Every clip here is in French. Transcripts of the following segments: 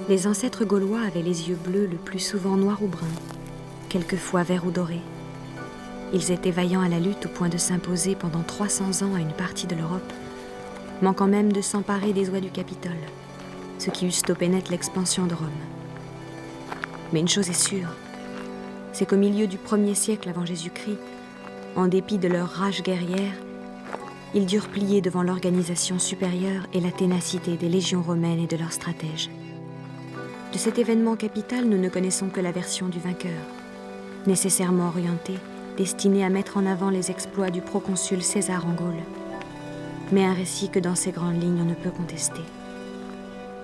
Les ancêtres gaulois avaient les yeux bleus, le plus souvent noirs ou bruns, quelquefois verts ou dorés. Ils étaient vaillants à la lutte au point de s'imposer pendant 300 ans à une partie de l'Europe, manquant même de s'emparer des oies du Capitole, ce qui eût stoppé net l'expansion de Rome. Mais une chose est sûre, c'est qu'au milieu du 1er siècle avant Jésus-Christ, en dépit de leur rage guerrière, ils durent plier devant l'organisation supérieure et la ténacité des légions romaines et de leurs stratèges. De cet événement capital, nous ne connaissons que la version du vainqueur, nécessairement orientée, destinée à mettre en avant les exploits du proconsul César en Gaule. Mais un récit que dans ses grandes lignes on ne peut contester.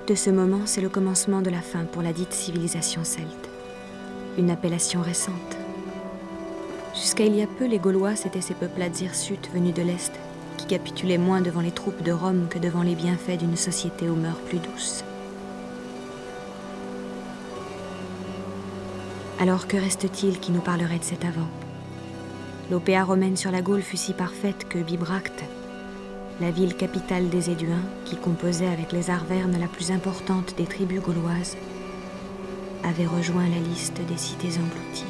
De ce moment, c'est le commencement de la fin pour la dite civilisation celte. Une appellation récente. Jusqu'à il y a peu, les Gaulois, c'étaient ces peuplades hirsutes venus de l'Est, qui capitulaient moins devant les troupes de Rome que devant les bienfaits d'une société aux mœurs plus douces. Alors que reste-t-il qui nous parlerait de cet avant ? L'opéa romaine sur la Gaule fut si parfaite que Bibracte, la ville capitale des Éduins, qui composait avec les Arvernes la plus importante des tribus gauloises, avait rejoint la liste des cités englouties.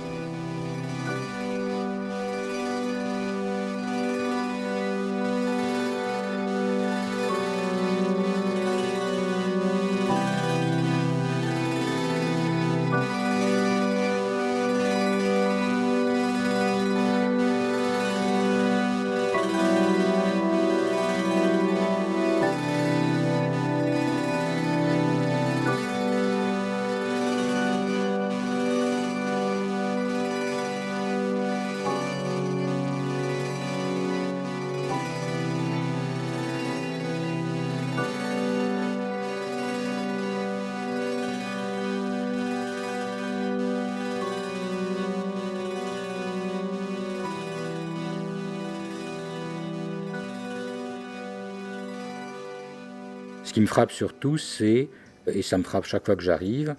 Ce qui me frappe surtout, c'est, et ça me frappe chaque fois que j'arrive,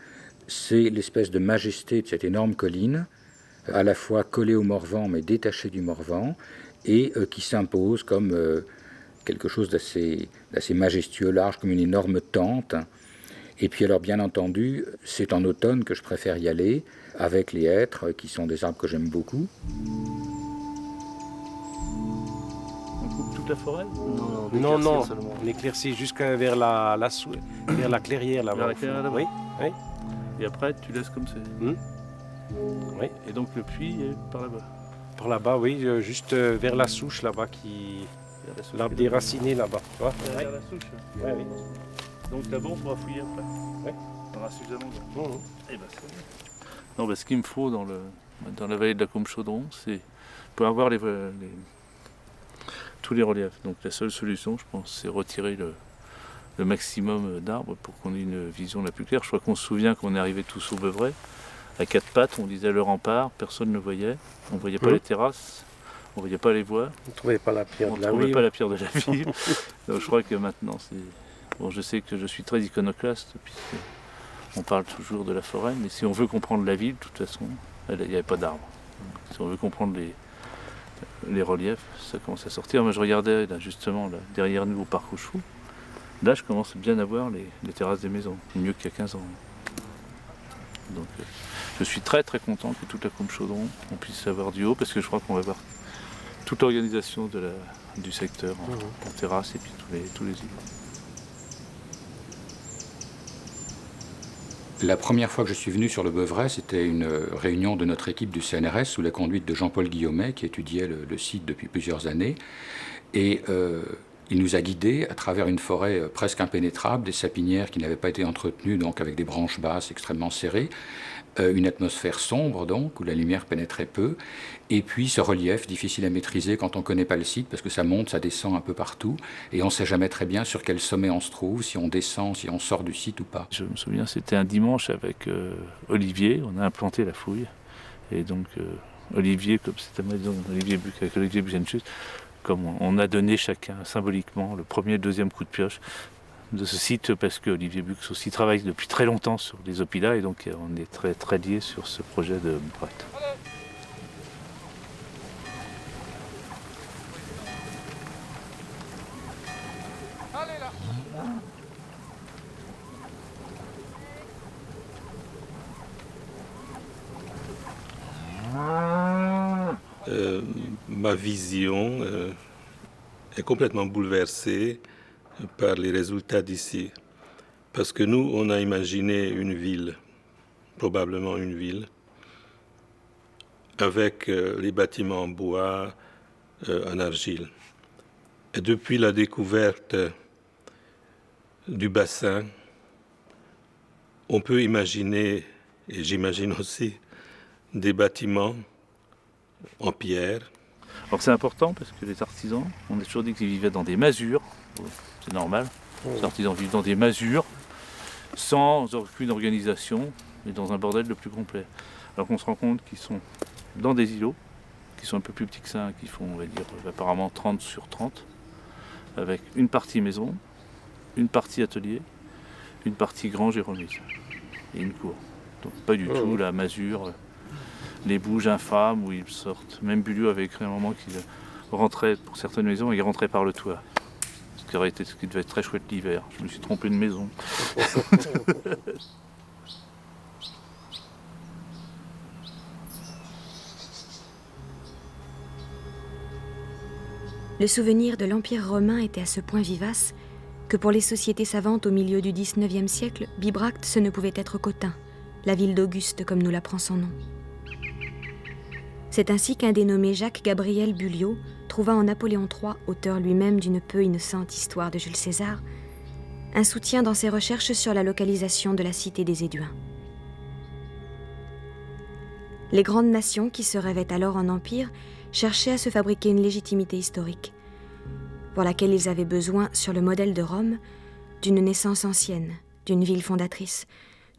c'est l'espèce de majesté de cette énorme colline, à la fois collée au Morvan mais détachée du Morvan, et qui s'impose comme quelque chose d'assez majestueux, large, comme une énorme tente. Et puis alors bien entendu, c'est en automne que je préfère y aller, avec les hêtres, qui sont des arbres que j'aime beaucoup. La forêt ? Non, on éclaircit jusqu'à vers la clairière là-bas. Vers la clairière là-bas. Oui, oui. Et après, tu laisses comme c'est. Oui. Et donc le puits est par là-bas. Par là-bas, oui, juste vers la souche là-bas l'arbre déraciné là-bas. Tu vois ? Derrière la souche. Oui, oui. Donc là-bas, on pourra fouiller après. Oui. On aura suffisamment. Mmh. Et ben c'est bien. Non, ben, ce qu'il me faut dans la vallée de la Combe-Chaudron, c'est pour avoir tous les reliefs. Donc la seule solution, je pense, c'est retirer le maximum d'arbres pour qu'on ait une vision la plus claire. Je crois qu'on se souvient qu'on est arrivé tous au Beuvray, à 4 pattes, on disait le rempart, personne ne le voyait. On ne voyait pas les terrasses, on ne voyait pas les voies. On ne trouvait pas la pierre on de la ville. On ne trouvait pas la pierre de la ville. Donc je crois que maintenant, c'est... Bon, je sais que je suis très iconoclaste, puisqu'on parle toujours de la forêt, mais si on veut comprendre la ville, de toute façon, il n'y avait pas d'arbres. Si on veut comprendre les reliefs, ça commence à sortir. Moi, je regardais là, justement là, derrière nous au parc aux Choux. Là, je commence bien à voir les terrasses des maisons, mieux qu'il y a 15 ans. Donc, je suis très très content que toute la Combe-Chaudron, on puisse avoir du haut, parce que je crois qu'on va voir toute l'organisation du secteur en terrasse et puis tous les îlots. La première fois que je suis venu sur le Beuvray, c'était une réunion de notre équipe du CNRS sous la conduite de Jean-Paul Guillaumet, qui étudiait le site depuis plusieurs années. Et il nous a guidés à travers une forêt presque impénétrable, des sapinières qui n'avaient pas été entretenues, donc avec des branches basses extrêmement serrées, une atmosphère sombre, donc, où la lumière pénétrait peu, et puis ce relief difficile à maîtriser quand on ne connaît pas le site, parce que ça monte, ça descend un peu partout, et on ne sait jamais très bien sur quel sommet on se trouve, si on descend, si on sort du site ou pas. Je me souviens, c'était un dimanche avec Olivier, on a implanté la fouille, et donc Olivier, comme c'était ma maison, avec Olivier Buchenchus, comme on a donné chacun symboliquement le premier et le deuxième coup de pioche de ce site, parce que Olivier Bux aussi travaille depuis très longtemps sur les Opilas, et donc on est très très liés sur ce projet de Brett. ma vision est complètement bouleversée par les résultats d'ici. Parce que nous, on a imaginé une ville, probablement une ville, avec les bâtiments en bois, en argile. Et depuis la découverte du bassin, on peut imaginer, et j'imagine aussi, des bâtiments en pierre. Alors c'est important parce que les artisans, on a toujours dit qu'ils vivaient dans des masures, c'est normal, les artisans vivent dans des masures, sans aucune organisation, et dans un bordel le plus complet. Alors qu'on se rend compte qu'ils sont dans des îlots, qui sont un peu plus petits que ça, qui font, on va dire, apparemment 30 sur 30, avec une partie maison, une partie atelier, une partie grange et remise, et une cour. Donc pas du tout la masure, les bouges infâmes où ils sortent. Même Bulliot avait écrit un moment qu'il rentrait, pour certaines maisons, il rentrait par le toit. Ce qui devait être très chouette l'hiver. Je me suis trompé de maison. Le souvenir de l'Empire romain était à ce point vivace que pour les sociétés savantes au milieu du XIXe siècle, Bibracte, ce ne pouvait être qu'Autun, la ville d'Auguste comme nous l'apprend son nom. C'est ainsi qu'un dénommé Jacques-Gabriel Bulliot trouva en Napoléon III, auteur lui-même d'une peu innocente histoire de Jules César, un soutien dans ses recherches sur la localisation de la cité des Éduins. Les grandes nations qui se rêvaient alors en empire cherchaient à se fabriquer une légitimité historique, pour laquelle ils avaient besoin, sur le modèle de Rome, d'une naissance ancienne, d'une ville fondatrice,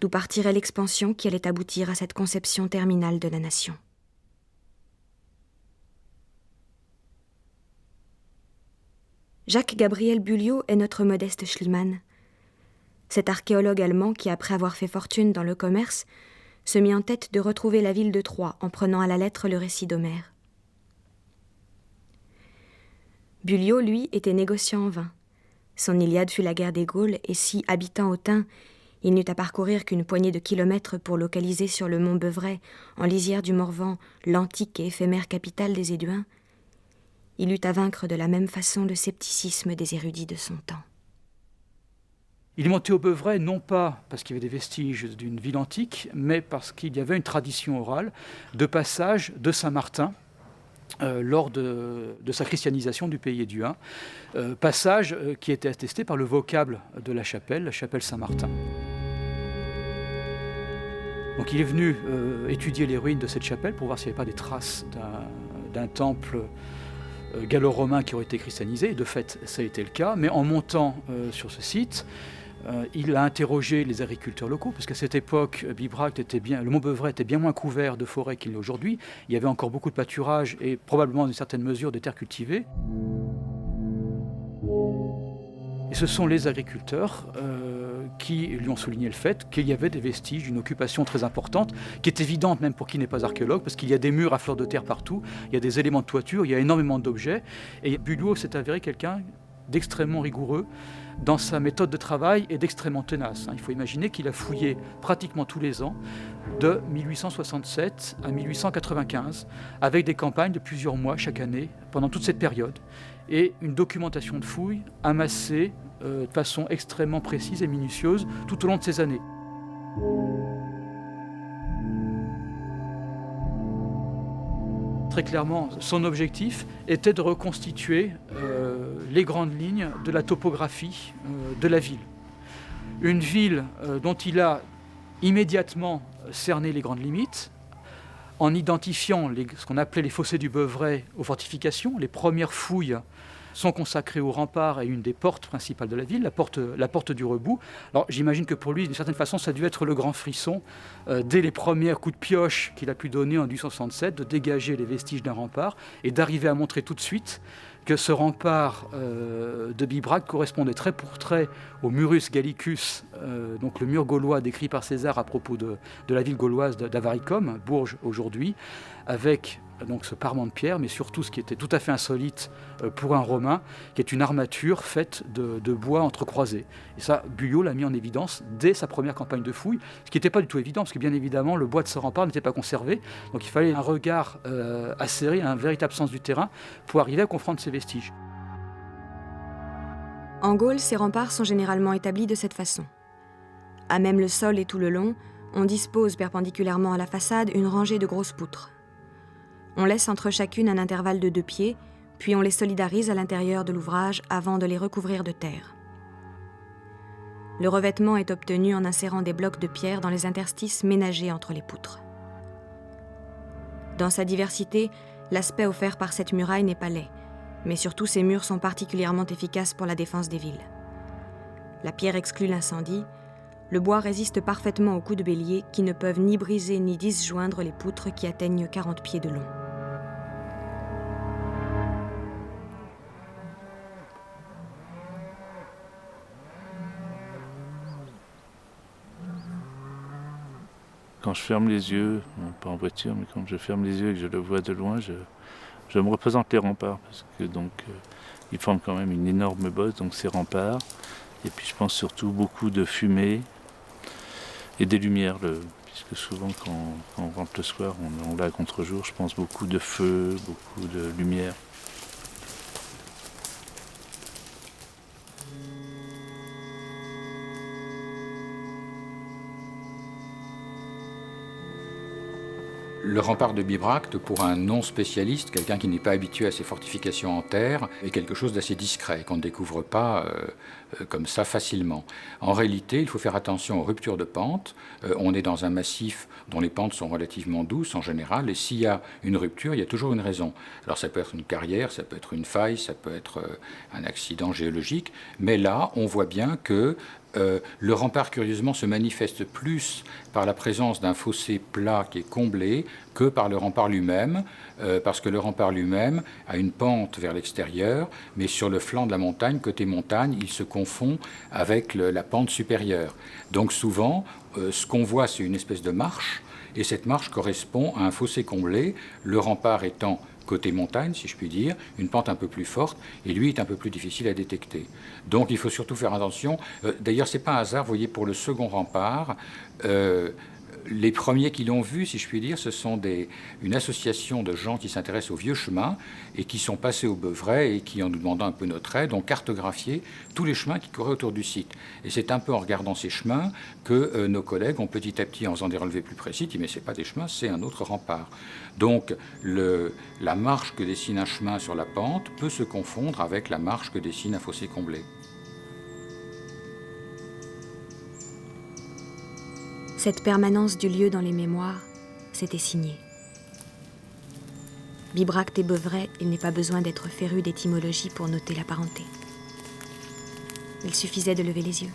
d'où partirait l'expansion qui allait aboutir à cette conception terminale de la nation. Jacques-Gabriel Bulliot est notre modeste Schliemann. Cet archéologue allemand qui, après avoir fait fortune dans le commerce, se mit en tête de retrouver la ville de Troie en prenant à la lettre le récit d'Homère. Bulliot, lui, était négociant en vin. Son Iliade fut la guerre des Gaules, et si, habitant Autun, il n'eut à parcourir qu'une poignée de kilomètres pour localiser sur le mont Beuvray, en lisière du Morvan, l'antique et éphémère capitale des Éduins, il eut à vaincre de la même façon le scepticisme des érudits de son temps. Il est monté au Beuvray non pas parce qu'il y avait des vestiges d'une ville antique, mais parce qu'il y avait une tradition orale de passage de Saint-Martin lors de sa christianisation du pays éduin, passage qui était attesté par le vocable de la chapelle Saint-Martin. Donc il est venu étudier les ruines de cette chapelle pour voir s'il n'y avait pas des traces d'un temple gallo-romain qui aurait été christianisé, et de fait ça a été le cas, mais en montant sur ce site, il a interrogé les agriculteurs locaux, parce qu'à cette époque, Bibracte le mont Beuvray était bien moins couvert de forêts qu'il l'est aujourd'hui. Il y avait encore beaucoup de pâturages et probablement, dans une certaine mesure, des terres cultivées. Et ce sont les agriculteurs qui lui ont souligné le fait qu'il y avait des vestiges d'une occupation très importante, qui est évidente même pour qui n'est pas archéologue, parce qu'il y a des murs à fleur de terre partout, il y a des éléments de toiture, il y a énormément d'objets. Et Bulliot s'est avéré quelqu'un d'extrêmement rigoureux dans sa méthode de travail et d'extrêmement tenace. Il faut imaginer qu'il a fouillé pratiquement tous les ans, de 1867 à 1895, avec des campagnes de plusieurs mois chaque année, pendant toute cette période, et une documentation de fouilles amassée de façon extrêmement précise et minutieuse tout au long de ces années. Très clairement, son objectif était de reconstituer les grandes lignes de la topographie de la ville. Une ville dont il a immédiatement cerné les grandes limites, en identifiant ce qu'on appelait les fossés du Beuvray aux fortifications. Les premières fouilles sont consacrées aux remparts et une des portes principales de la ville, la porte du Rebou. Alors j'imagine que pour lui, d'une certaine façon, ça a dû être le grand frisson, dès les premiers coups de pioche qu'il a pu donner en 1867, de dégager les vestiges d'un rempart et d'arriver à montrer tout de suite que ce rempart de Bibracte correspondait trait pour trait au Murus Gallicus, donc le mur gaulois décrit par César à propos de la ville gauloise d'Avaricum, Bourges aujourd'hui, avec donc ce parement de pierre, mais surtout ce qui était tout à fait insolite pour un Romain, qui est une armature faite de bois entrecroisé. Et ça, Buyold l'a mis en évidence dès sa première campagne de fouilles, ce qui n'était pas du tout évident, parce que bien évidemment, le bois de ce rempart n'était pas conservé, donc il fallait un regard acéré, un véritable sens du terrain, pour arriver à comprendre ces vestiges. En Gaule, ces remparts sont généralement établis de cette façon. À même le sol et tout le long, on dispose perpendiculairement à la façade une rangée de grosses poutres. On laisse entre chacune un intervalle de 2 pieds, puis on les solidarise à l'intérieur de l'ouvrage avant de les recouvrir de terre. Le revêtement est obtenu en insérant des blocs de pierre dans les interstices ménagés entre les poutres. Dans sa diversité, l'aspect offert par cette muraille n'est pas laid, mais surtout ces murs sont particulièrement efficaces pour la défense des villes. La pierre exclut l'incendie. Le bois résiste parfaitement aux coups de bélier qui ne peuvent ni briser ni disjoindre les poutres qui atteignent 40 pieds de long. Quand je ferme les yeux, pas en voiture, mais quand je ferme les yeux et que je le vois de loin, je me représente les remparts, parce que donc ils forment quand même une énorme bosse, donc ces remparts. Et puis je pense surtout beaucoup de fumée et des lumières, puisque souvent quand on rentre le soir, on l'a à contre-jour, je pense beaucoup de feu, beaucoup de lumière. Le rempart de Bibracte, pour un non-spécialiste, quelqu'un qui n'est pas habitué à ces fortifications en terre, est quelque chose d'assez discret, qu'on ne découvre pas comme ça facilement. En réalité, il faut faire attention aux ruptures de pente. On est dans un massif dont les pentes sont relativement douces en général, et s'il y a une rupture, il y a toujours une raison. Alors ça peut être une carrière, ça peut être une faille, ça peut être un accident géologique, mais là, on voit bien que le rempart, curieusement, se manifeste plus par la présence d'un fossé plat qui est comblé que par le rempart lui-même, parce que le rempart lui-même a une pente vers l'extérieur, mais sur le flanc de la montagne, côté montagne, il se confond avec la pente supérieure. Donc souvent, ce qu'on voit, c'est une espèce de marche, et cette marche correspond à un fossé comblé, le rempart étant côté montagne, si je puis dire, une pente un peu plus forte, et lui est un peu plus difficile à détecter. Donc il faut surtout faire attention. D'ailleurs, c'est pas un hasard, vous voyez, pour le second rempart, les premiers qui l'ont vu, si je puis dire, ce sont une association de gens qui s'intéressent aux vieux chemins et qui sont passés au Beuvray et qui, en nous demandant un peu notre aide, ont cartographié tous les chemins qui couraient autour du site. Et c'est un peu en regardant ces chemins que nos collègues ont petit à petit, en faisant des relevés plus précis, dit mais c'est pas des chemins, c'est un autre rempart. Donc la marche que dessine un chemin sur la pente peut se confondre avec la marche que dessine un fossé comblé. Cette permanence du lieu dans les mémoires, c'était signé. Bibracte et Beuvray, il n'est pas besoin d'être féru d'étymologie pour noter la parenté. Il suffisait de lever les yeux.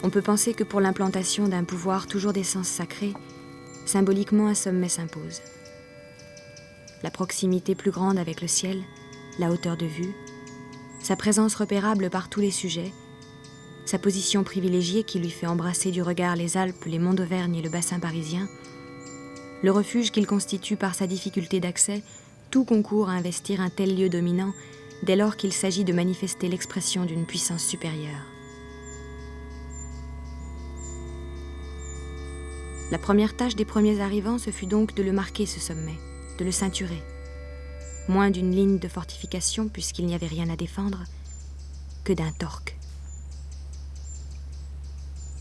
On peut penser que pour l'implantation d'un pouvoir toujours d'essence sacrée, symboliquement un sommet s'impose. La proximité plus grande avec le ciel, la hauteur de vue, sa présence repérable par tous les sujets, sa position privilégiée qui lui fait embrasser du regard les Alpes, les monts d'Auvergne et le bassin parisien, le refuge qu'il constitue par sa difficulté d'accès, tout concourt à investir un tel lieu dominant dès lors qu'il s'agit de manifester l'expression d'une puissance supérieure. La première tâche des premiers arrivants, ce fut donc de le marquer, ce sommet, de le ceinturer. Moins d'une ligne de fortification, puisqu'il n'y avait rien à défendre, que d'un torque.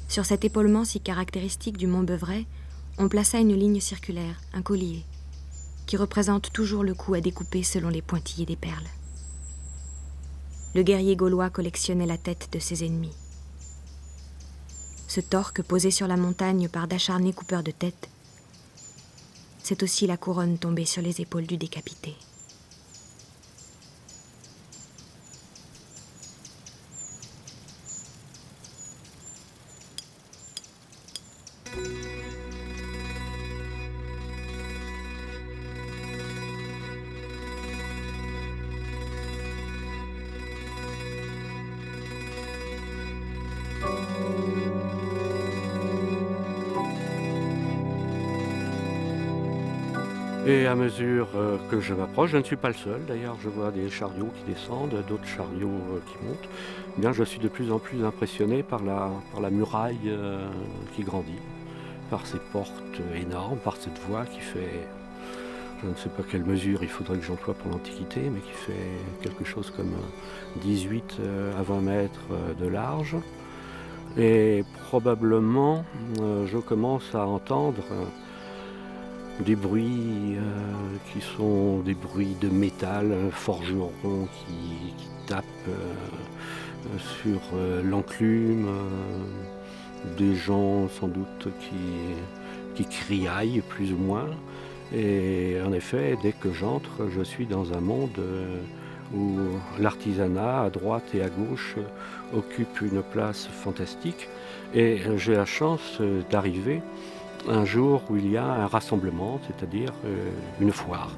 Sur cet épaulement si caractéristique du mont Beuvray, on plaça une ligne circulaire, un collier, qui représente toujours le coup à découper selon les pointillés des perles. Le guerrier gaulois collectionnait la tête de ses ennemis. Ce torque posé sur la montagne par d'acharnés coupeurs de tête, c'est aussi la couronne tombée sur les épaules du décapité. Et à mesure que je m'approche, je ne suis pas le seul, d'ailleurs je vois des chariots qui descendent, d'autres chariots qui montent. Eh bien, je suis de plus en plus impressionné par la muraille qui grandit, par ces portes énormes, par cette voie qui fait, je ne sais pas quelle mesure il faudrait que j'emploie pour l'Antiquité, mais qui fait quelque chose comme 18 à 20 mètres de large. Et probablement, je commence à entendre des bruits qui sont des bruits de métal, forgerons qui tapent sur l'enclume, des gens sans doute qui criaillent plus ou moins. Et en effet, dès que j'entre, je suis dans un monde où l'artisanat à droite et à gauche occupe une place fantastique. Et j'ai la chance d'arriver un jour où il y a un rassemblement, c'est-à-dire une foire.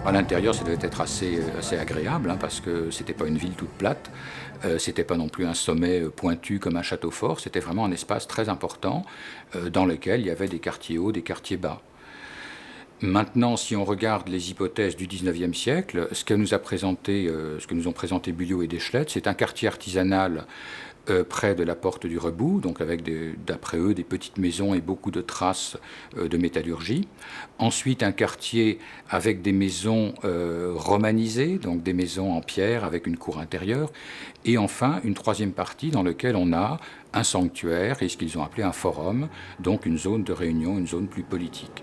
À l'intérieur, ça devait être assez agréable, hein, parce que c'était pas une ville toute plate, c'était pas non plus un sommet pointu comme un château fort, c'était vraiment un espace très important dans lequel il y avait des quartiers hauts, des quartiers bas. Maintenant, si on regarde les hypothèses du XIXe siècle, ce que nous ont présenté Bulliot et Deschlette, c'est un quartier artisanal près de la porte du Rebou, donc avec, d'après eux, des petites maisons et beaucoup de traces de métallurgie. Ensuite, un quartier avec des maisons romanisées, donc des maisons en pierre avec une cour intérieure. Et enfin, une troisième partie dans laquelle on a un sanctuaire et ce qu'ils ont appelé un forum, donc une zone de réunion, une zone plus politique.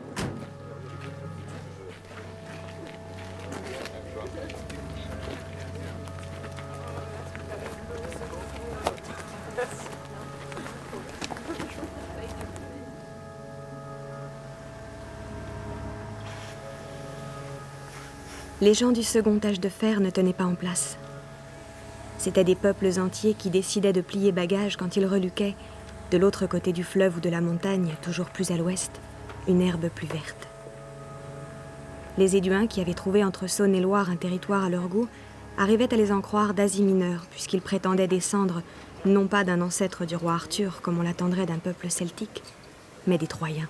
Les gens du second âge de fer ne tenaient pas en place. C'étaient des peuples entiers qui décidaient de plier bagages quand ils reluquaient, de l'autre côté du fleuve ou de la montagne, toujours plus à l'ouest, une herbe plus verte. Les Éduins, qui avaient trouvé entre Saône et Loire un territoire à leur goût, arrivaient à les en croire d'Asie mineure, puisqu'ils prétendaient descendre non pas d'un ancêtre du roi Arthur, comme on l'attendrait d'un peuple celtique, mais des Troyens.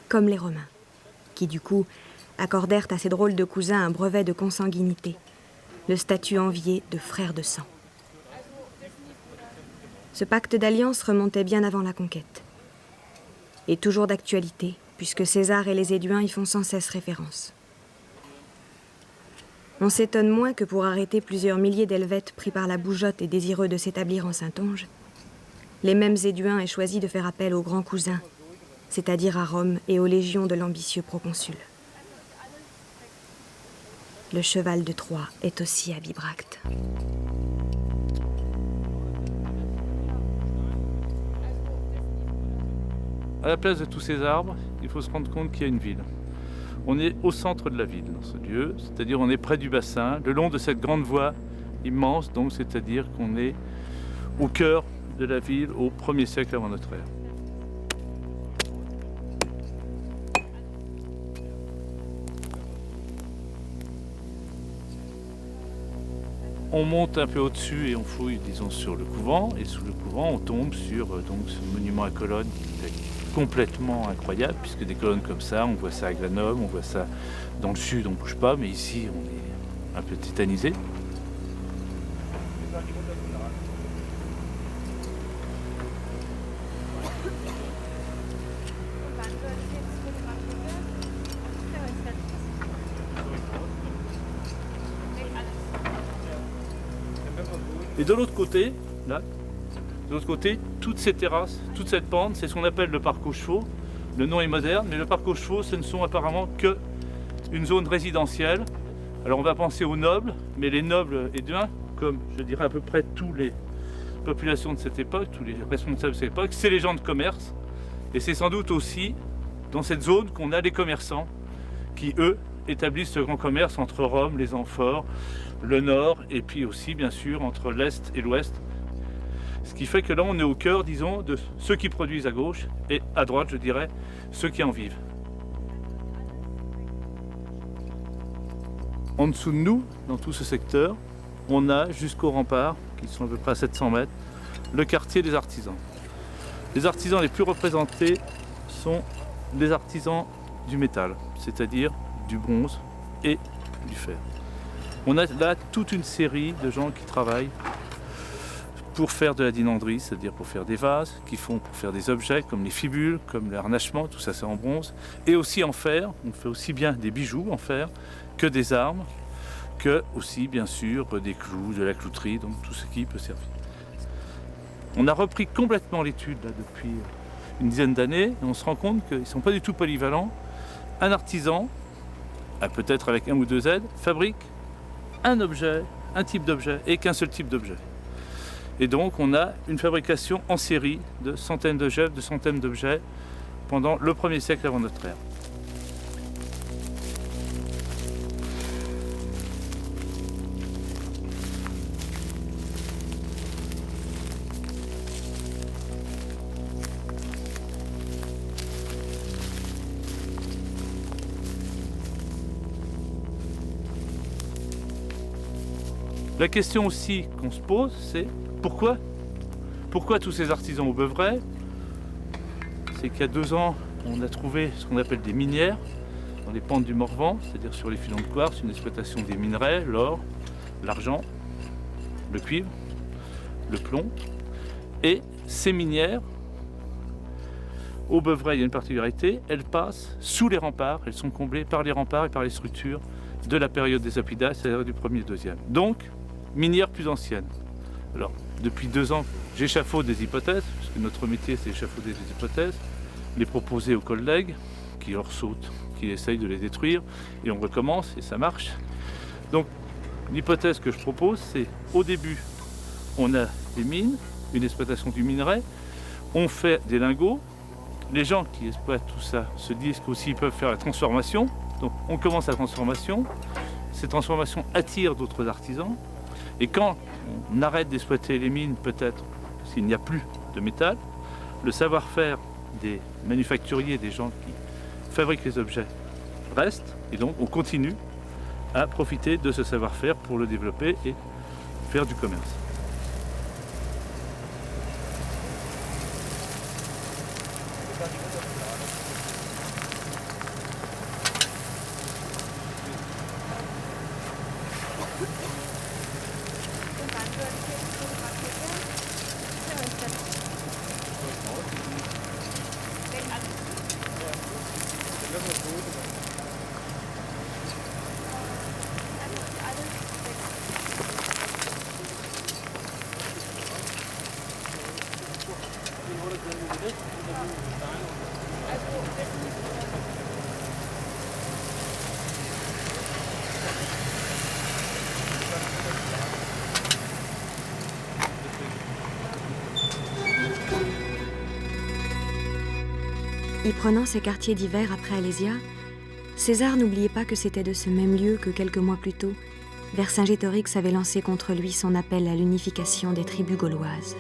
Comme les Romains, qui du coup accordèrent à ces drôles de cousins un brevet de consanguinité, le statut envié de frères de sang. Ce pacte d'alliance remontait bien avant la conquête. Et toujours d'actualité, puisque César et les Éduins y font sans cesse référence. On s'étonne moins que pour arrêter plusieurs milliers d'Helvètes pris par la bougeotte et désireux de s'établir en Saintonge, les mêmes Éduins aient choisi de faire appel aux grands cousins, c'est-à-dire à Rome et aux légions de l'ambitieux proconsul. Le cheval de Troie est aussi à Bibracte. À la place de tous ces arbres, il faut se rendre compte qu'il y a une ville. On est au centre de la ville, dans ce lieu, c'est-à-dire on est près du bassin, le long de cette grande voie immense, donc c'est-à-dire qu'on est au cœur de la ville au 1er siècle avant notre ère. On monte un peu au-dessus et on fouille, disons, sur le couvent. Et sous le couvent, on tombe sur donc, ce monument à colonnes qui est complètement incroyable, puisque des colonnes comme ça, on voit ça à Grenoble, on voit ça dans le sud, on ne bouge pas, mais ici, on est un peu tétanisé. Et de l'autre côté, là, toutes ces terrasses, toute cette pente, c'est ce qu'on appelle le parc aux chevaux. Le nom est moderne, mais le parc aux chevaux, ce ne sont apparemment qu'une zone résidentielle. Alors on va penser aux nobles, mais les nobles éduins, comme je dirais à peu près toutes les populations de cette époque, tous les responsables de cette époque, c'est les gens de commerce. Et c'est sans doute aussi dans cette zone qu'on a les commerçants qui, eux, établissent ce grand commerce entre Rome, les amphores, le nord, et puis aussi, bien sûr, entre l'est et l'ouest. Ce qui fait que là, on est au cœur, disons, de ceux qui produisent à gauche, et à droite, je dirais, ceux qui en vivent. En dessous de nous, dans tout ce secteur, on a jusqu'au rempart, qui sont à peu près à 700 mètres, le quartier des artisans. Les artisans les plus représentés sont les artisans du métal, c'est-à-dire du bronze et du fer. On a là toute une série de gens qui travaillent pour faire de la dinanderie, c'est-à-dire pour faire des vases, pour faire des objets comme les fibules, comme les harnachements, tout ça c'est en bronze, et aussi en fer. On fait aussi bien des bijoux en fer que des armes, que aussi bien sûr des clous, de la clouterie, donc tout ce qui peut servir. On a repris complètement l'étude là, depuis une dizaine d'années, et on se rend compte qu'ils ne sont pas du tout polyvalents. Un artisan, peut-être avec un ou deux aides, fabrique un objet, un type d'objet, et qu'un seul type d'objet. Et donc on a une fabrication en série de centaines d'objets, pendant le 1er siècle avant notre ère. La question aussi qu'on se pose, c'est pourquoi tous ces artisans au Beuvray? C'est qu'il y a 2 ans, on a trouvé ce qu'on appelle des minières dans les pentes du Morvan, c'est-à-dire sur les filons de quartz, une exploitation des minerais, l'or, l'argent, le cuivre, le plomb. Et ces minières, au Beuvray, il y a une particularité, elles passent sous les remparts, elles sont comblées par les remparts et par les structures de la période des Oppida, c'est-à-dire du 1er et 2e. Donc, minières plus anciennes. Alors, depuis 2 ans, j'échafaude des hypothèses, parce que notre métier c'est échafauder des hypothèses, les proposer aux collègues, qui leur sautent, qui essayent de les détruire, et on recommence, et ça marche. Donc, l'hypothèse que je propose, c'est au début, on a des mines, une exploitation du minerai, on fait des lingots, les gens qui exploitent tout ça se disent qu'aussi ils peuvent faire la transformation, donc on commence la transformation, ces transformations attirent d'autres artisans, et quand on arrête d'exploiter les mines, peut-être s'il n'y a plus de métal, le savoir-faire des manufacturiers, des gens qui fabriquent les objets reste, et donc on continue à profiter de ce savoir-faire pour le développer et faire du commerce. Y prenant ses quartiers d'hiver après Alésia, César n'oubliait pas que c'était de ce même lieu que quelques mois plus tôt, Vercingétorix avait lancé contre lui son appel à l'unification des tribus gauloises.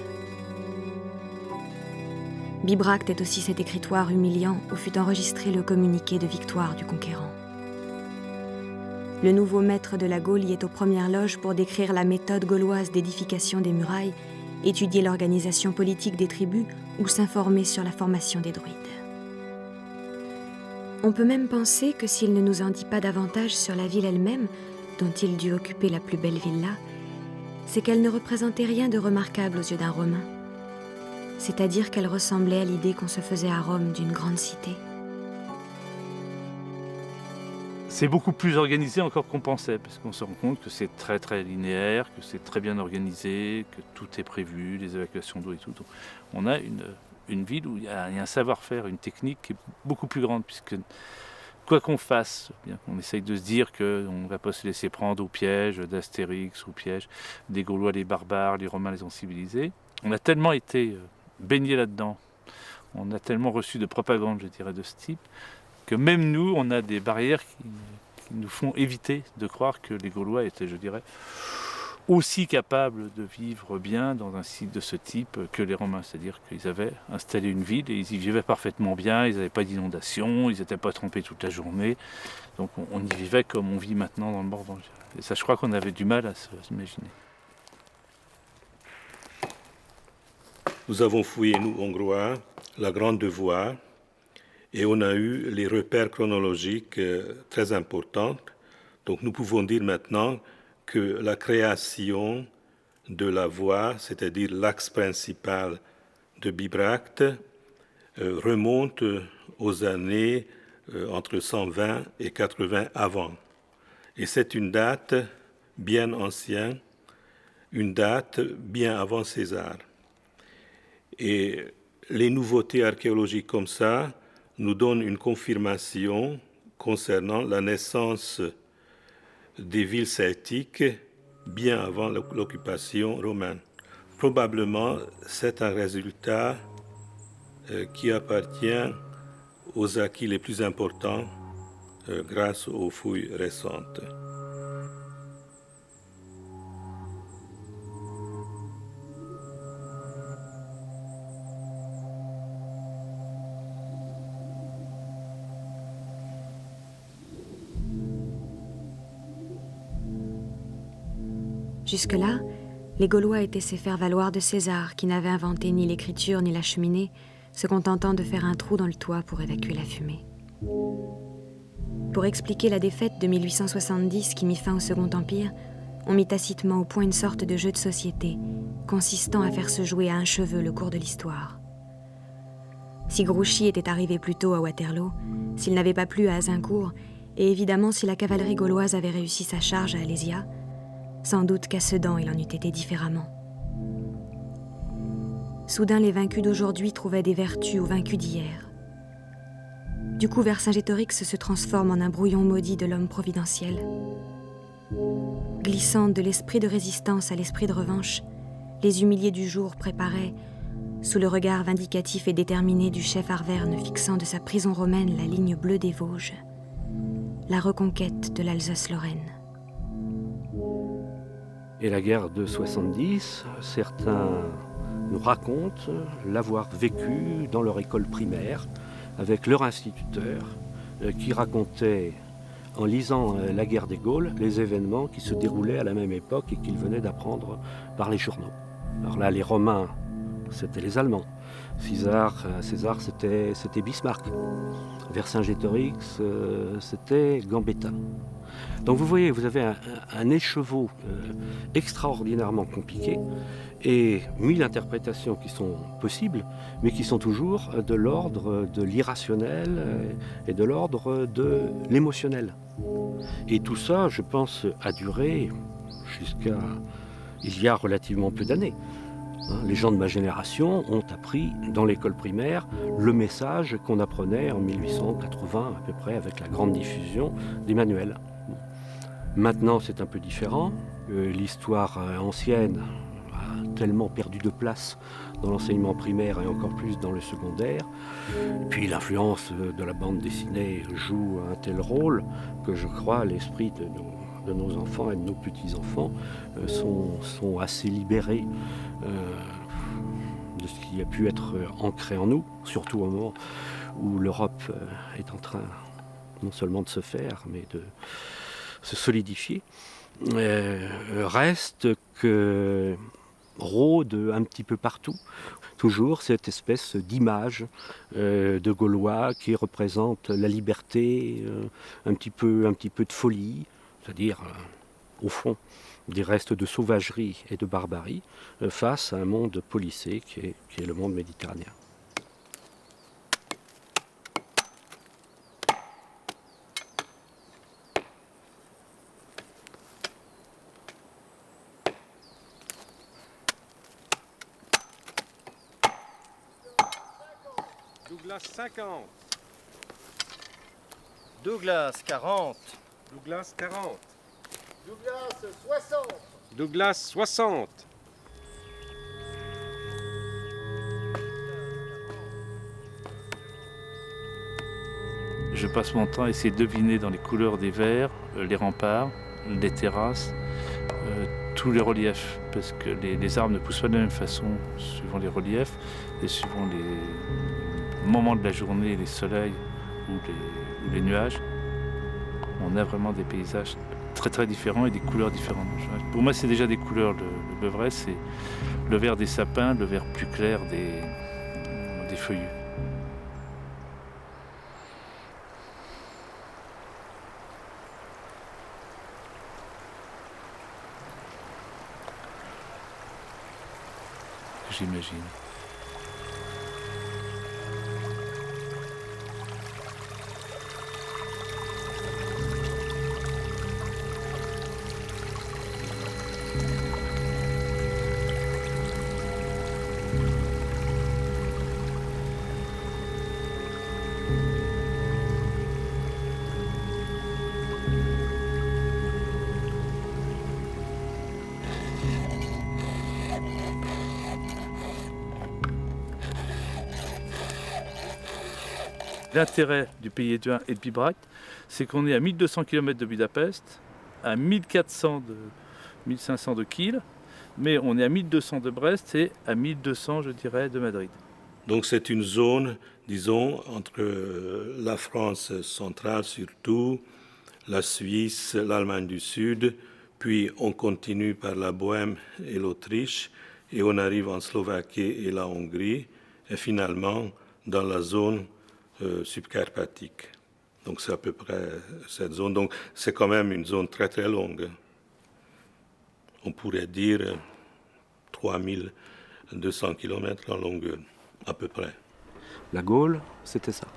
Bibracte est aussi cet écritoire humiliant où fut enregistré le communiqué de victoire du conquérant. Le nouveau maître de la Gaule y est aux premières loges pour décrire la méthode gauloise d'édification des murailles, étudier l'organisation politique des tribus ou s'informer sur la formation des druides. On peut même penser que s'il ne nous en dit pas davantage sur la ville elle-même, dont il dut occuper la plus belle villa, c'est qu'elle ne représentait rien de remarquable aux yeux d'un Romain, c'est-à-dire qu'elle ressemblait à l'idée qu'on se faisait à Rome d'une grande cité. C'est beaucoup plus organisé encore qu'on pensait, parce qu'on se rend compte que c'est très très linéaire, que c'est très bien organisé, que tout est prévu, les évacuations d'eau et tout. Donc, on a une ville où il y a un savoir-faire, une technique qui est beaucoup plus grande, puisque quoi qu'on fasse, bien qu'on essaye de se dire qu'on ne va pas se laisser prendre au piège d'Astérix, au piège des Gaulois, les barbares, les Romains les ont civilisés. On a tellement été baignés là-dedans, on a tellement reçu de propagande, je dirais, de ce type, que même nous, on a des barrières qui nous font éviter de croire que les Gaulois étaient, je dirais, aussi capables de vivre bien dans un site de ce type que les Romains. C'est-à-dire qu'ils avaient installé une ville et ils y vivaient parfaitement bien, ils n'avaient pas d'inondation, ils n'étaient pas trempés toute la journée. Donc on y vivait comme on vit maintenant dans le Morvan. Et ça, je crois qu'on avait du mal à s'imaginer. Nous avons fouillé, nous, Hongrois, la Grande Voie, et on a eu les repères chronologiques très importants. Donc nous pouvons dire maintenant que la création de la voie, c'est-à-dire l'axe principal de Bibracte, remonte aux années entre 120 et 80 avant. Et c'est une date bien ancienne, une date bien avant César. Et les nouveautés archéologiques comme ça nous donnent une confirmation concernant la naissance des villes celtiques bien avant l'occupation romaine. Probablement, c'est un résultat qui appartient aux acquis les plus importants grâce aux fouilles récentes. Jusque-là, les Gaulois étaient ces faire-valoir de César qui n'avait inventé ni l'écriture ni la cheminée, se contentant de faire un trou dans le toit pour évacuer la fumée. Pour expliquer la défaite de 1870 qui mit fin au Second Empire, on mit tacitement au point une sorte de jeu de société, consistant à faire se jouer à un cheveu le cours de l'histoire. Si Grouchy était arrivé plus tôt à Waterloo, s'il n'avait pas plu à Azincourt, et évidemment si la cavalerie gauloise avait réussi sa charge à Alésia, sans doute qu'à Sedan il en eût été différemment. Soudain, les vaincus d'aujourd'hui trouvaient des vertus aux vaincus d'hier. Du coup, Vercingétorix se transforme en un brouillon maudit de l'homme providentiel. Glissant de l'esprit de résistance à l'esprit de revanche, les humiliés du jour préparaient, sous le regard vindicatif et déterminé du chef Arverne fixant de sa prison romaine la ligne bleue des Vosges, la reconquête de l'Alsace-Lorraine. Et la guerre de 70, certains nous racontent l'avoir vécue dans leur école primaire avec leur instituteur qui racontait, en lisant La guerre des Gaules, les événements qui se déroulaient à la même époque et qu'ils venaient d'apprendre par les journaux. Alors là, les Romains, c'était les Allemands. César, c'était Bismarck. Vercingétorix, c'était Gambetta. Donc vous voyez, vous avez un écheveau extraordinairement compliqué et 1000 interprétations qui sont possibles, mais qui sont toujours de l'ordre de l'irrationnel et de l'ordre de l'émotionnel. Et tout ça, je pense, a duré jusqu'à il y a relativement peu d'années. Les gens de ma génération ont appris dans l'école primaire le message qu'on apprenait en 1880 à peu près avec la grande diffusion des manuels. Maintenant c'est un peu différent, l'histoire ancienne a tellement perdu de place dans l'enseignement primaire et encore plus dans le secondaire. Et puis l'influence de la bande dessinée joue un tel rôle que je crois l'esprit de nos enfants et de nos petits-enfants sont assez libérés de ce qui a pu être ancré en nous, surtout au moment où l'Europe est en train non seulement de se faire, mais de se solidifier. Reste que rôde un petit peu partout toujours cette espèce d'image de Gaulois qui représente la liberté, un petit peu de folie, c'est-à-dire au fond des restes de sauvagerie et de barbarie face à un monde policé qui est le monde méditerranéen. Douglas 50. Douglas 40. Douglas 40. Douglas 60. Douglas 60. Je passe mon temps à essayer de deviner dans les couleurs des verres, les remparts, les terrasses, tous les reliefs, parce que les arbres ne poussent pas de la même façon suivant les reliefs et suivant les moments de la journée, les soleils ou les nuages. on a vraiment des paysages très très différents et des couleurs différentes. Pour moi, c'est déjà des couleurs, le Beuvray, c'est le vert des sapins, le vert plus clair des feuillus. J'imagine. L'intérêt du Pays Éduin et de Bibracte, c'est qu'on est à 1200 km de Budapest, à 1500 de Kiel, mais on est à 1200 de Brest et à 1200, je dirais, de Madrid. Donc c'est une zone, disons, entre la France centrale surtout, la Suisse, l'Allemagne du Sud, puis on continue par la Bohême et l'Autriche, et on arrive en Slovaquie et la Hongrie, et finalement dans la zone subcarpatique. Donc c'est à peu près cette zone. Donc c'est quand même une zone très très longue. On pourrait dire 3200 km en longueur, à peu près. La Gaule, c'était ça.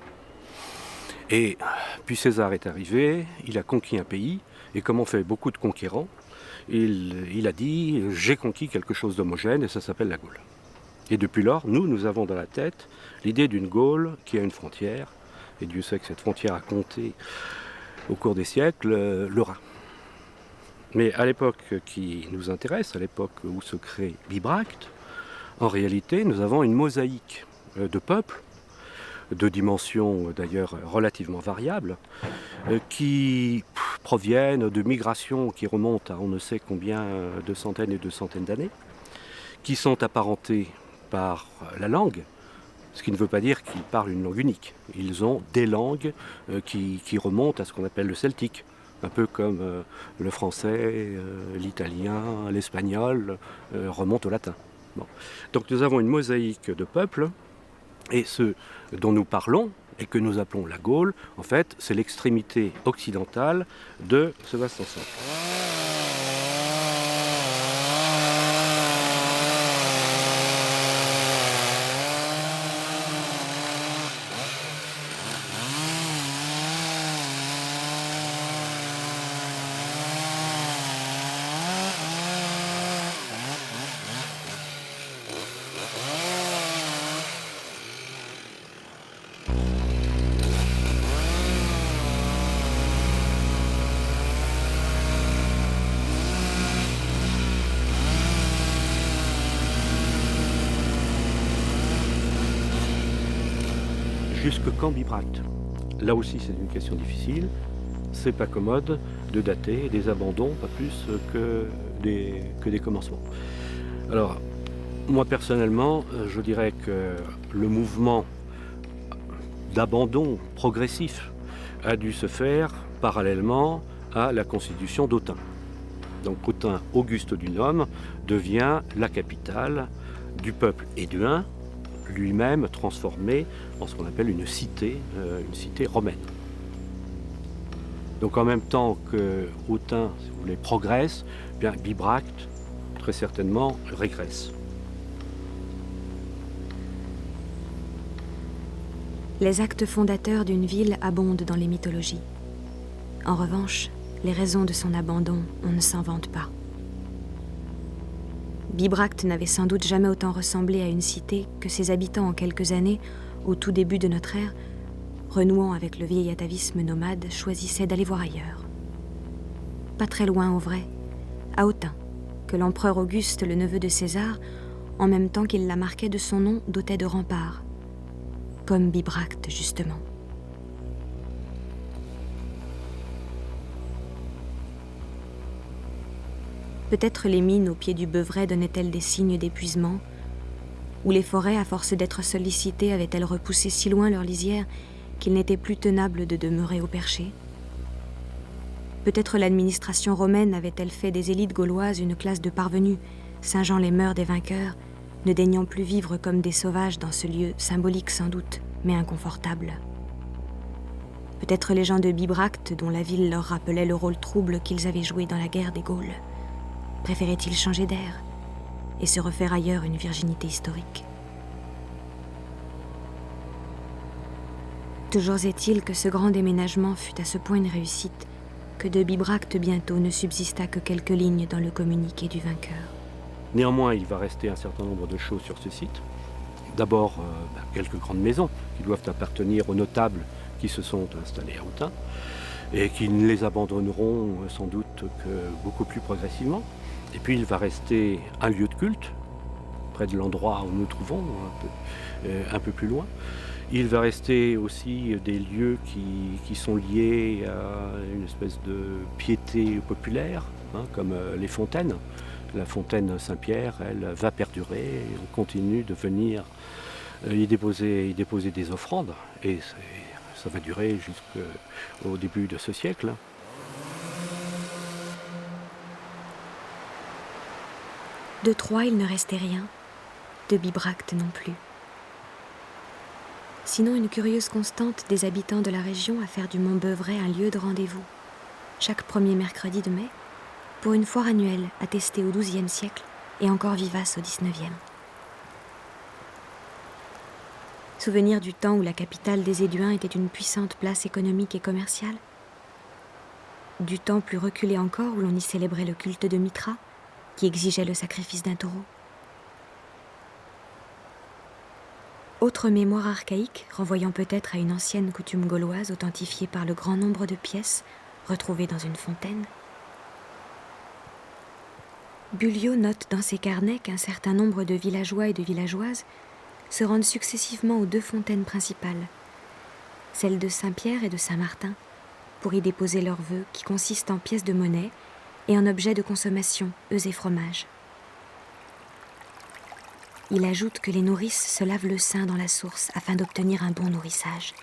Et puis César est arrivé, il a conquis un pays, et comme on fait beaucoup de conquérants, il a dit « j'ai conquis quelque chose d'homogène et ça s'appelle la Gaule ». Et depuis lors, nous avons dans la tête l'idée d'une Gaule qui a une frontière, et Dieu sait que cette frontière a compté au cours des siècles, le Rhin. Mais à l'époque qui nous intéresse, à l'époque où se crée Bibracte, en réalité, nous avons une mosaïque de peuples, de dimensions d'ailleurs relativement variables, qui proviennent de migrations qui remontent à on ne sait combien de centaines et de centaines d'années, qui sont apparentés par la langue, ce qui ne veut pas dire qu'ils parlent une langue unique. Ils ont des langues qui remontent à ce qu'on appelle le celtique, un peu comme le français, l'italien, l'espagnol remontent au latin. Bon. Donc nous avons une mosaïque de peuples, et ce dont nous parlons, et que nous appelons la Gaule, en fait, c'est l'extrémité occidentale de ce vaste ensemble. Jusque quand Bibracte? Là aussi c'est une question difficile, c'est pas commode de dater des abandons, pas plus que des commencements. Alors, moi personnellement, je dirais que le mouvement d'abandon progressif a dû se faire parallèlement à la constitution d'Autun. Donc Autun, Auguste du Nome, devient la capitale du peuple éduin, lui-même transformé en ce qu'on appelle une cité romaine. Donc en même temps que Autun, si vous voulez, progresse, bien Bibracte, très certainement, régresse. Les actes fondateurs d'une ville abondent dans les mythologies. En revanche, les raisons de son abandon, on ne s'en vante pas. Bibracte n'avait sans doute jamais autant ressemblé à une cité que ses habitants en quelques années, au tout début de notre ère, renouant avec le vieil atavisme nomade, choisissaient d'aller voir ailleurs. Pas très loin au vrai, à Autun, que l'empereur Auguste, le neveu de César, en même temps qu'il la marquait de son nom, dotait de remparts, comme Bibracte justement. Peut-être les mines au pied du Beuvray donnaient-elles des signes d'épuisement, ou les forêts, à force d'être sollicitées, avaient-elles repoussé si loin leur lisière qu'il n'était plus tenable de demeurer au perché. Peut-être l'administration romaine avait-elle fait des élites gauloises une classe de parvenus, singeant les mœurs des vainqueurs, ne daignant plus vivre comme des sauvages dans ce lieu symbolique sans doute, mais inconfortable. Peut-être les gens de Bibracte, dont la ville leur rappelait le rôle trouble qu'ils avaient joué dans la guerre des Gaules, préféraient-ils changer d'air et se refaire ailleurs une virginité historique. Toujours est-il que ce grand déménagement fut à ce point une réussite que de Bibracte bientôt ne subsista que quelques lignes dans le communiqué du vainqueur. Néanmoins, il va rester un certain nombre de choses sur ce site. D'abord, quelques grandes maisons qui doivent appartenir aux notables qui se sont installés à Autun et qui ne les abandonneront sans doute que beaucoup plus progressivement. Et puis il va rester un lieu de culte, près de l'endroit où nous nous trouvons, un peu plus loin. Il va rester aussi des lieux qui sont liés à une espèce de piété populaire, comme les fontaines. La fontaine Saint-Pierre, elle va perdurer, et on continue de venir y déposer des offrandes. Et ça va durer jusqu'au début de ce siècle. De Troyes, il ne restait rien, de Bibracte non plus. Sinon une curieuse constante des habitants de la région à faire du Mont-Beuvray un lieu de rendez-vous, chaque premier mercredi de mai, pour une foire annuelle attestée au XIIe siècle et encore vivace au XIXe. Souvenir du temps où la capitale des Éduins était une puissante place économique et commerciale. Du temps plus reculé encore où l'on y célébrait le culte de Mitra, qui exigeait le sacrifice d'un taureau. Autre mémoire archaïque, renvoyant peut-être à une ancienne coutume gauloise authentifiée par le grand nombre de pièces retrouvées dans une fontaine. Buliot note dans ses carnets qu'un certain nombre de villageois et de villageoises se rendent successivement aux deux fontaines principales, celles de Saint-Pierre et de Saint-Martin, pour y déposer leurs vœux qui consistent en pièces de monnaie et en objets de consommation, œufs et fromages. Il ajoute que les nourrices se lavent le sein dans la source afin d'obtenir un bon nourrissage.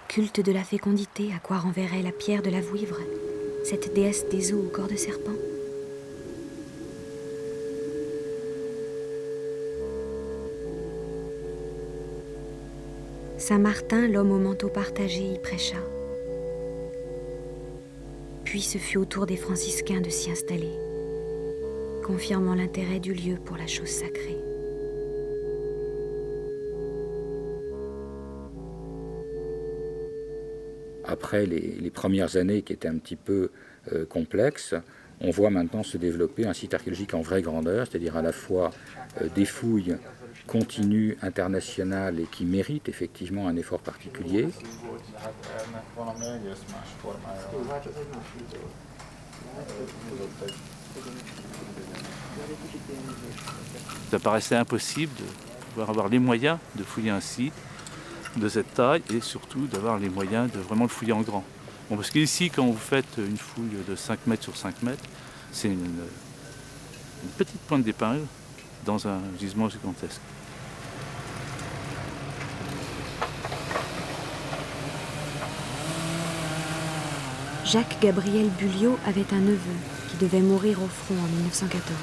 Culte de la fécondité à quoi renverrait la pierre de la Vouivre, cette déesse des eaux au corps de serpent. Saint-Martin, l'homme au manteau partagé, y prêcha. Puis ce fut au tour des franciscains de s'y installer, confirmant l'intérêt du lieu pour la chose sacrée. Après les premières années qui étaient un petit peu complexes, on voit maintenant se développer un site archéologique en vraie grandeur, c'est-à-dire à la fois des fouilles continues, internationales et qui méritent effectivement un effort particulier. Ça paraissait impossible de pouvoir avoir les moyens de fouiller un site de cette taille et surtout d'avoir les moyens de vraiment le fouiller en grand. Bon, parce qu'ici, quand vous faites une fouille de 5 mètres sur 5 mètres, c'est une petite pointe d'épingle dans un gisement gigantesque. Jacques-Gabriel Buliot avait un neveu qui devait mourir au front en 1914.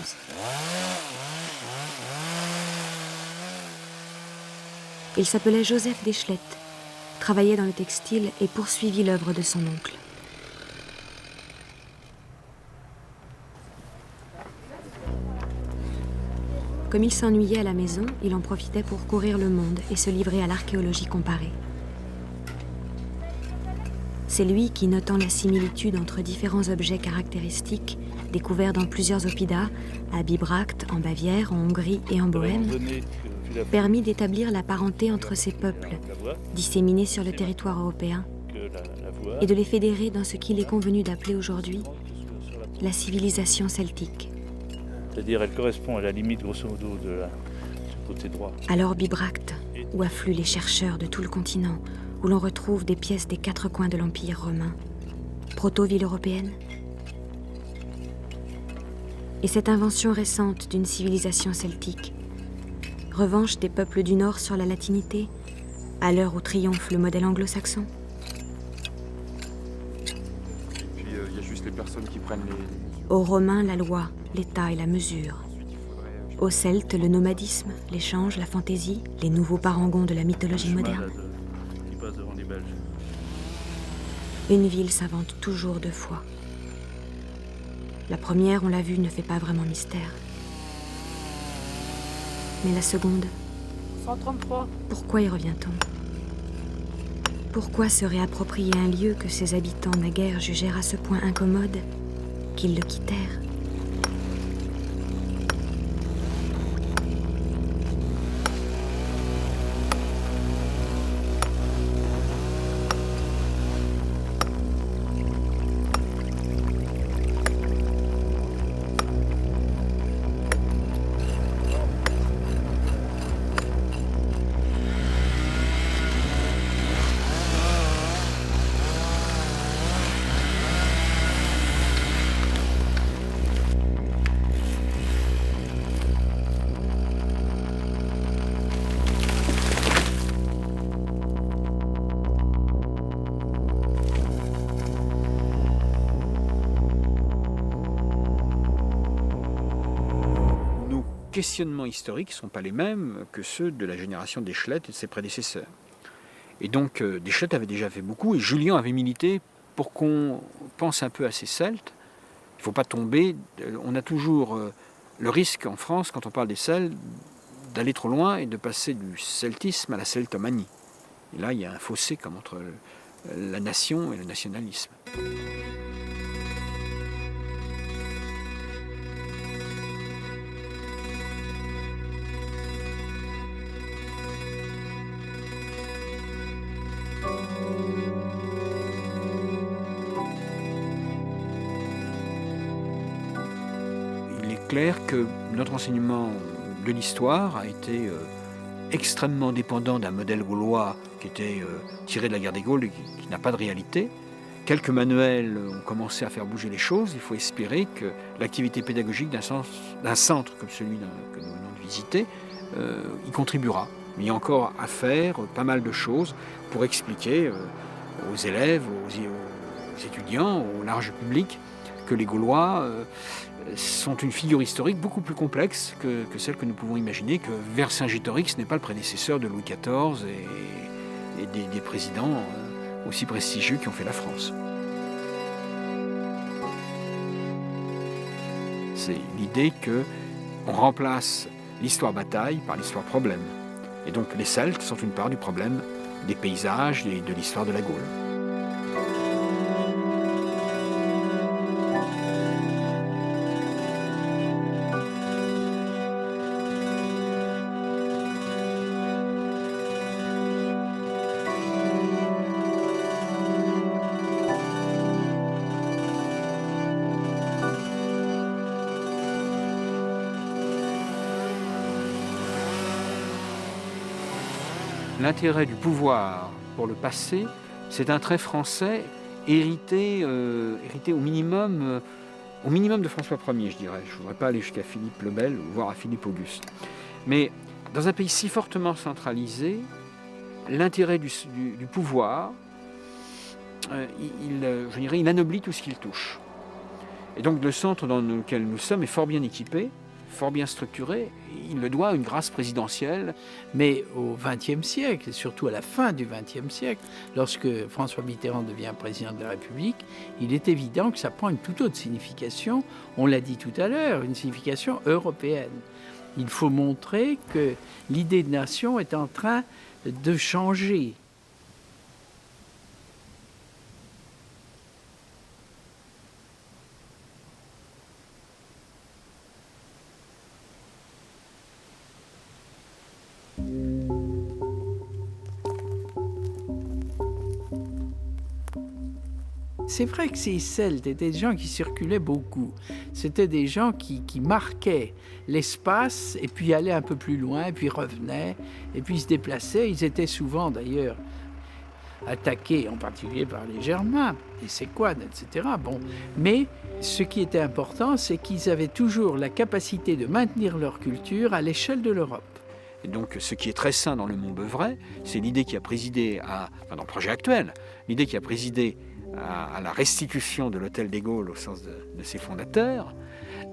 Il s'appelait Joseph Deschlette, travaillait dans le textile et poursuivit l'œuvre de son oncle. Comme il s'ennuyait à la maison, il en profitait pour courir le monde et se livrer à l'archéologie comparée. C'est lui qui, notant la similitude entre différents objets caractéristiques découverts dans plusieurs oppidats, à Bibracte, en Bavière, en Hongrie et en Bohême, permit d'établir la parenté entre ces peuples, disséminés sur le territoire européen, et de les fédérer dans ce qu'il est convenu d'appeler aujourd'hui la civilisation celtique. C'est-à-dire, elle correspond à la limite, grosso modo, du côté droit. Alors Bibracte, où affluent les chercheurs de tout le continent, où l'on retrouve des pièces des 4 coins de l'Empire romain, proto-ville européenne. Et cette invention récente d'une civilisation celtique, revanche des peuples du Nord sur la latinité, à l'heure où triomphe le modèle anglo-saxon. les personnes qui prennent les mesures. Aux Romains, la loi, l'État et la mesure. Aux Celtes, le nomadisme, l'échange, la fantaisie, les nouveaux parangons de la mythologie moderne. Qui passe devant les Belges. Une ville s'invente toujours deux fois. La première, on l'a vu, ne fait pas vraiment mystère. Mais la seconde, 133. Pourquoi y revient-on? Pourquoi se réapproprier un lieu que ses habitants naguère jugèrent à ce point incommode qu'ils le quittèrent? Les questionnements historiques ne sont pas les mêmes que ceux de la génération d'Eschlet et de ses prédécesseurs. Et donc d'Eschlet avait déjà fait beaucoup et Julian avait milité pour qu'on pense un peu à ces Celtes. Il ne faut pas tomber, on a toujours le risque en France, quand on parle des Celtes, d'aller trop loin et de passer du celtisme à la celtomanie. Et là, il y a un fossé comme entre la nation et le nationalisme. Il est clair que notre enseignement de l'histoire a été extrêmement dépendant d'un modèle gaulois qui était tiré de la guerre des Gaules et qui n'a pas de réalité. Quelques manuels ont commencé à faire bouger les choses. Il faut espérer que l'activité pédagogique d'un centre comme celui que nous venons de visiter y contribuera. Mais il y a encore à faire pas mal de choses pour expliquer aux élèves, aux étudiants, au large public, que les Gaulois sont une figure historique beaucoup plus complexe que celle que nous pouvons imaginer, que Vercingétorix n'est pas le prédécesseur de Louis XIV et des présidents aussi prestigieux qui ont fait la France. C'est l'idée qu'on remplace l'histoire-bataille par l'histoire-problème. Et donc les Celtes sont une part du problème des paysages et de l'histoire de la Gaule. L'intérêt du pouvoir pour le passé, c'est un trait français hérité au minimum de François Ier, je dirais. Je ne voudrais pas aller jusqu'à Philippe le Bel, voire à Philippe Auguste. Mais dans un pays si fortement centralisé, l'intérêt du pouvoir, il anoblit tout ce qu'il touche. Et donc le centre dans lequel nous sommes est fort bien équipé, fort bien structuré. Il le doit à une grâce présidentielle. Mais au XXe siècle, et surtout à la fin du XXe siècle, lorsque François Mitterrand devient président de la République, il est évident que ça prend une toute autre signification, on l'a dit tout à l'heure, une signification européenne. Il faut montrer que l'idée de nation est en train de changer. C'est vrai que ces Celtes étaient des gens qui circulaient beaucoup. C'était des gens qui marquaient l'espace et puis allaient un peu plus loin, et puis revenaient, et puis se déplaçaient. Ils étaient souvent d'ailleurs attaqués, en particulier par les Germains, les Séquanes, etc. Bon. Mais ce qui était important, c'est qu'ils avaient toujours la capacité de maintenir leur culture à l'échelle de l'Europe. Et donc, ce qui est très sain dans le Mont Beuvray, c'est l'idée qui a présidé dans le projet actuel, l'idée qui a présidé à la restitution de l'hôtel des Gaules au sens de ses fondateurs,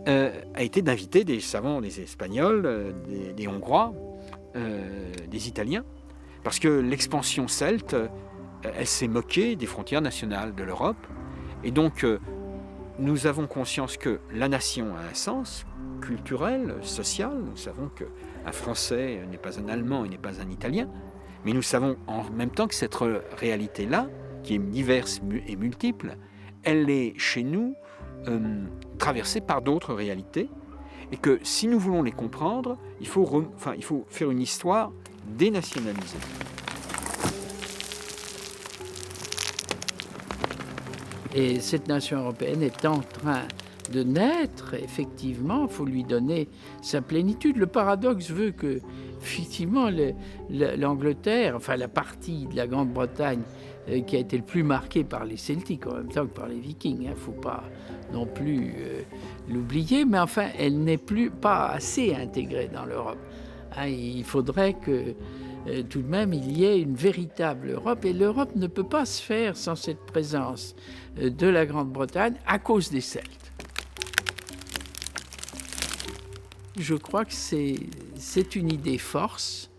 a été d'inviter des savants, des Espagnols, des Hongrois, des Italiens, parce que l'expansion celte, elle s'est moquée des frontières nationales de l'Europe, et donc nous avons conscience que la nation a un sens culturel, social. Nous savons qu'un Français n'est pas un Allemand et n'est pas un Italien, mais nous savons en même temps que cette réalité-là, qui est diverse et multiple, elle est chez nous traversée par d'autres réalités, et que si nous voulons les comprendre, il faut faire une histoire dénationalisée. Et cette nation européenne est en train de naître, effectivement, il faut lui donner sa plénitude. Le paradoxe veut que, effectivement, l'Angleterre, enfin la partie de la Grande-Bretagne qui a été le plus marquée par les Celtiques, en même temps que par les Vikings, il ne faut pas non plus l'oublier, mais enfin, elle n'est pas assez intégrée dans l'Europe. Il faudrait que tout de même, il y ait une véritable Europe, et l'Europe ne peut pas se faire sans cette présence de la Grande-Bretagne à cause des Celtes. Je crois que c'est une idée force,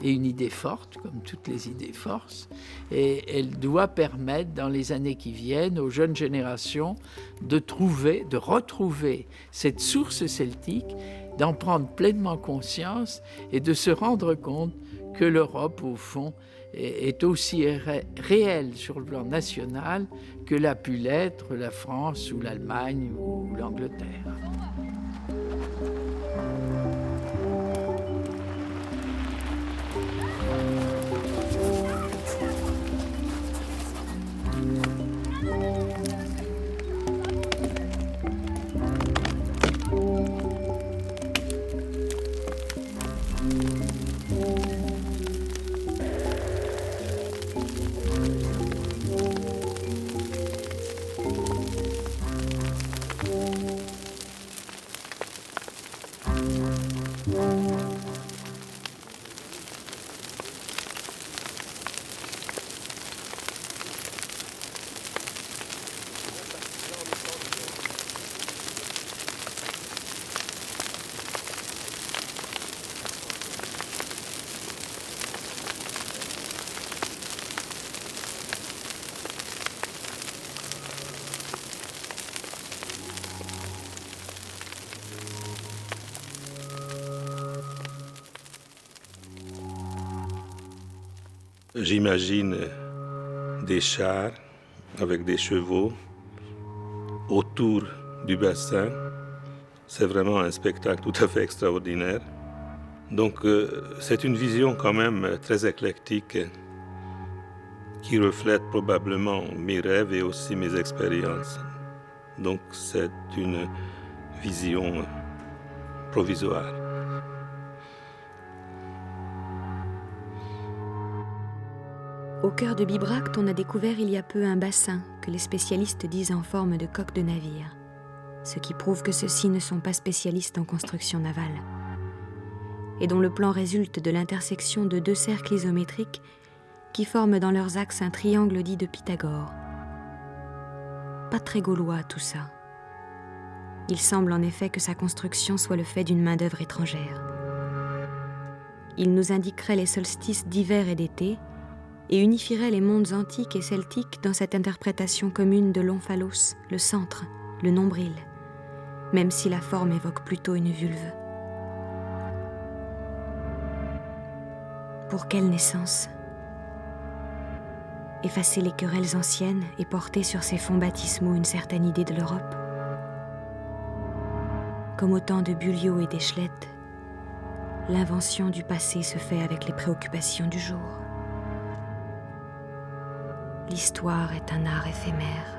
et une idée forte, comme toutes les idées forces, et elle doit permettre, dans les années qui viennent, aux jeunes générations de retrouver cette source celtique, d'en prendre pleinement conscience et de se rendre compte que l'Europe, au fond, est aussi réelle sur le plan national que l'a pu l'être la France ou l'Allemagne ou l'Angleterre. J'imagine des chars avec des chevaux autour du bassin. C'est vraiment un spectacle tout à fait extraordinaire. Donc c'est une vision quand même très éclectique qui reflète probablement mes rêves et aussi mes expériences. Donc c'est une vision provisoire. Au cœur de Bibracte, on a découvert il y a peu un bassin que les spécialistes disent en forme de coque de navire, ce qui prouve que ceux-ci ne sont pas spécialistes en construction navale, et dont le plan résulte de l'intersection de deux cercles isométriques qui forment dans leurs axes un triangle dit de Pythagore. Pas très gaulois tout ça. Il semble en effet que sa construction soit le fait d'une main-d'œuvre étrangère. Il nous indiquerait les solstices d'hiver et d'été, et unifierait les mondes antiques et celtiques dans cette interprétation commune de l'omphalos, le centre, le nombril, même si la forme évoque plutôt une vulve. Pour quelle naissance ? Effacer les querelles anciennes et porter sur ces fonds baptismaux une certaine idée de l'Europe ? Comme au temps de Bulliot et d'Eschlette, l'invention du passé se fait avec les préoccupations du jour. L'histoire est un art éphémère.